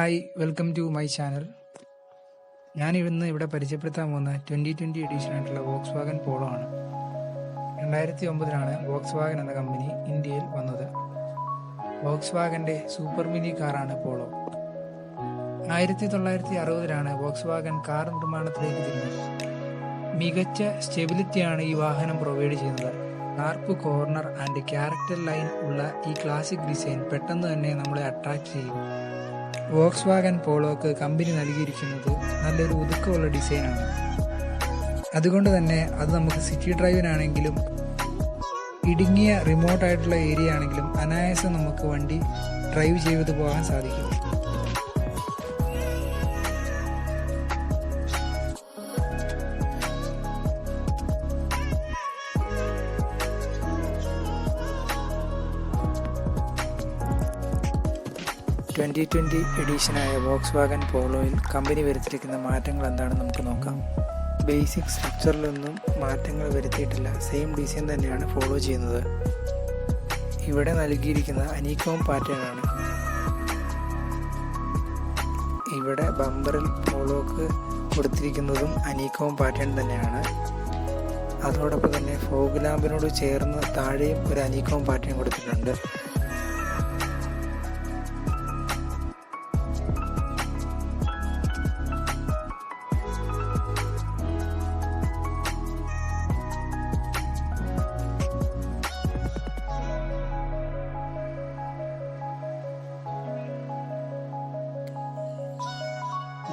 Hi, welcome to my channel. ഞാനിന്ന് ഇവിടെ പരിചയപ്പെടുത്താൻ പോകുന്ന 2020 എഡിഷൻ ആയിട്ടുള്ള വോക്സ്വാഗൻ പോളോ ആണ്. 2009 വോക്സ്വാഗൻ എന്ന കമ്പനി ഇന്ത്യയിൽ വന്നത്. വോക്സ്വാഗന്റെ സൂപ്പർ മിനി കാറാണ് പോളോ. 1960 Volkswagen car നിർമ്മാണത്തിലേക്ക് തിരിഞ്ഞത്. മികച്ച സ്റ്റെബിലിറ്റിയാണ് ഈ വാഹനം പ്രൊവൈഡ് ചെയ്യുന്നത്. Sharp corner and character line ഉള്ള ഈ ക്ലാസിക് ഡിസൈൻ പെട്ടെന്ന് തന്നെ നമ്മളെ അട്രാക്ട് ചെയ്യും. വോക്സ്വാഗൻ പോളോക്ക് കമ്പനി നൽകിയിരിക്കുന്നത് നല്ലൊരു ഒതുക്കമുള്ള ഡിസൈനാണ്. അതുകൊണ്ട് തന്നെ അത് നമുക്ക് സിറ്റി ഡ്രൈവിനാണെങ്കിലും ഇടുങ്ങിയ റിമോട്ടായിട്ടുള്ള ഏരിയ ആണെങ്കിലും അനായാസം നമുക്ക് വണ്ടി ഡ്രൈവ് ചെയ്ത് പോകാൻ സാധിക്കും. എഡിഷനായ വോക്സ്വാഗൻ പോളോയിൽ കമ്പനി വരുത്തിയിരിക്കുന്ന മാറ്റങ്ങൾ എന്താണെന്ന് നമുക്ക് നോക്കാം. ബേസിക് സ്ട്രക്ചറിലൊന്നും മാറ്റങ്ങൾ വരുത്തിയിട്ടില്ല. സെയിം ഡിസൈൻ തന്നെയാണ് ഫോളോ ചെയ്യുന്നത്. ഇവിടെ നൽകിയിരിക്കുന്ന അനീക്കോം പാറ്റേണാണ്. ഇവിടെ ബമ്പറിൽ പോളോക്ക് കൊടുത്തിരിക്കുന്നതും അനീക്കോം പാറ്റേൺ തന്നെയാണ്. അതോടൊപ്പം തന്നെ ഫോഗ് ലാമ്പിനോട് ചേർന്ന് താഴെയും ഒരു അനീക്കോം പാറ്റേൺ കൊടുത്തിട്ടുണ്ട്.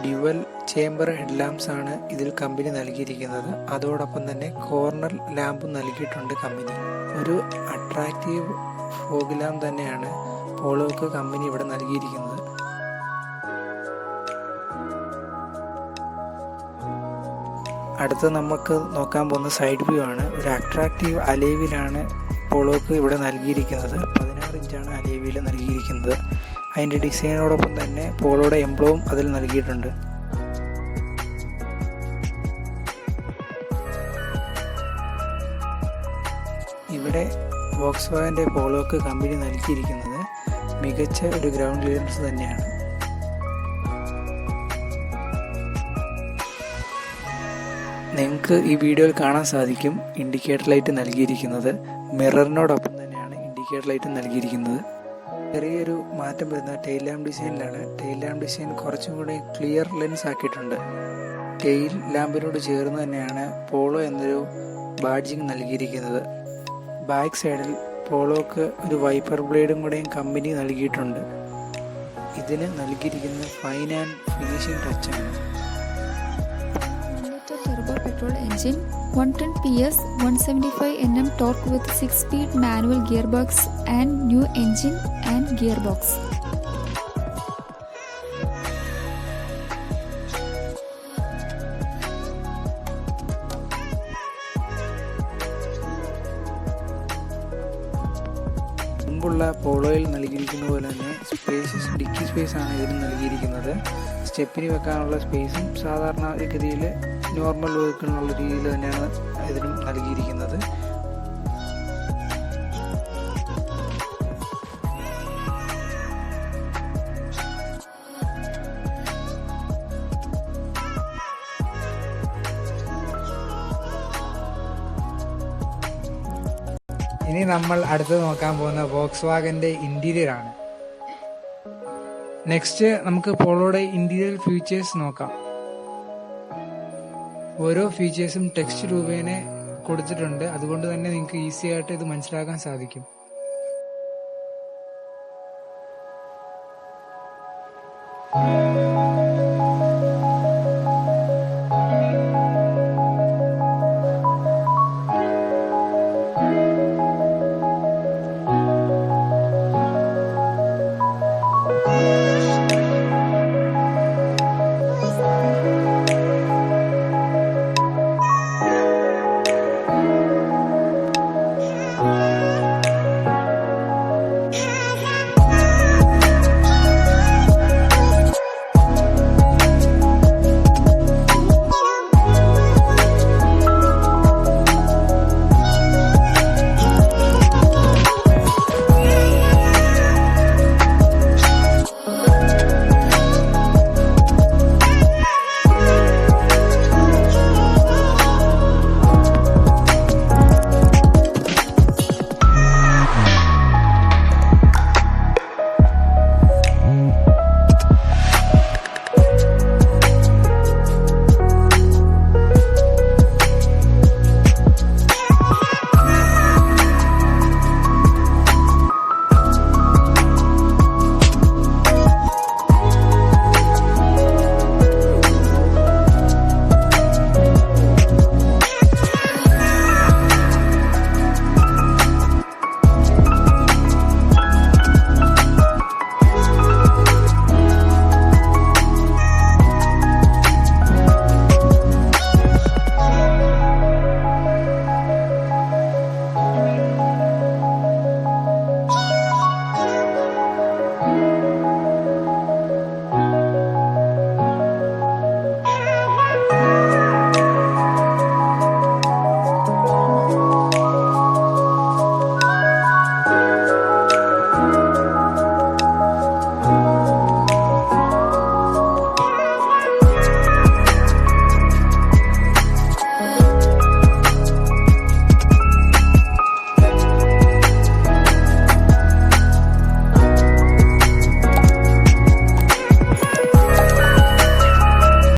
ഡ്യുവൽ ചേംബർ ഹെഡ് ലാംപ്സ് ആണ് ഇതിൽ കമ്പനി നൽകിയിരിക്കുന്നത്. അതോടൊപ്പം തന്നെ കോർണർ ലാമ്പും നൽകിയിട്ടുണ്ട് കമ്പനി. ഒരു അട്രാക്റ്റീവ് ഫോഗ് ലാമ്പ് തന്നെയാണ് പോളോക്ക് കമ്പനി ഇവിടെ നൽകിയിരിക്കുന്നത്. അടുത്ത് നമുക്ക് നോക്കാൻ പോകുന്ന സൈഡ് വ്യൂ ആണ്. ഒരു അട്രാക്റ്റീവ് അലേവിലാണ് പോളോക്ക് ഇവിടെ നൽകിയിരിക്കുന്നത്. 16 ഇഞ്ചാണ് അലേവിയിൽ നൽകിയിരിക്കുന്നത്. അതിൻ്റെ ഡിസൈനോടൊപ്പം തന്നെ പോളോയുടെ എംബ്ലവും അതിൽ നൽകിയിട്ടുണ്ട്. ഇവിടെ വോക്സ്വാഗൻ്റെ പോളോക്ക് കമ്പനി നൽകിയിരിക്കുന്നത് മികച്ച ഒരു ഗ്രൗണ്ട് ക്ലിയറൻസ് തന്നെയാണ്. നിങ്ങൾക്ക് ഈ വീഡിയോയിൽ കാണാൻ സാധിക്കും ഇൻഡിക്കേറ്റർ ലൈറ്റ് നൽകിയിരിക്കുന്നത് മിററിനോടൊപ്പം തന്നെയാണ് ഇൻഡിക്കേറ്റർ ലൈറ്റ് നൽകിയിരിക്കുന്നത്. ചെറിയൊരു മാറ്റം വരുന്ന ടെയിൽ ലാമ്പ് ഡിസൈനിലാണ്. ടെയിൽ ലാമ്പ് ഡിസൈൻ കുറച്ചും കൂടി ക്ലിയർ ലെൻസ് ആക്കിയിട്ടുണ്ട്. ടെയിൽ ലാമ്പിനോട് ചേർന്ന് തന്നെയാണ് പോളോ എന്നൊരു ബാഡ്ജിങ് നൽകിയിരിക്കുന്നത്. ബാക്ക് സൈഡിൽ പോളോക്ക് ഒരു വൈപ്പർ ബ്ലേഡും കൂടെയും കമ്പനി നൽകിയിട്ടുണ്ട്. ഇതിന് നൽകിയിരിക്കുന്ന ഫൈൻ ആൻഡ് ഫിനിഷിംഗ് ടച്ചാണ്. Turbo petrol engine, 110 PS, 175 Nm torque with 6-speed manual gearbox and new engine and gearbox. മുമ്പുള്ള പോളോയിൽ നൽകിയിരിക്കുന്ന പോലെ തന്നെ ഡിക്കി സ്പേസ് ആണ് ഇതിന് നൽകിയിരിക്കുന്നത്. സ്റ്റെപ്പിന് വെക്കാനുള്ള സ്പേസും സാധാരണ ഗതിയിൽ നോർമൽ വെഹിക്കിളിനുള്ള രീതിയിൽ തന്നെയാണ് ഇതിനും നൽകിയിരിക്കുന്നത്. ഇനി നമ്മൾ അടുത്ത് നോക്കാൻ പോകുന്ന വോക്സ്വാഗന്റെ ഇന്റീരിയർ ആണ്. നെക്സ്റ്റ് നമുക്ക് പോളോയുടെ ഇന്റീരിയർ ഫീച്ചേഴ്സ് നോക്കാം. ഓരോ ഫീച്ചേഴ്സും ടെക്സ്റ്റ് രൂപേണ കൊടുത്തിട്ടുണ്ട്. അതുകൊണ്ട് തന്നെ നിങ്ങൾക്ക് ഈസി ആയിട്ട് ഇത് മനസ്സിലാക്കാൻ സാധിക്കും.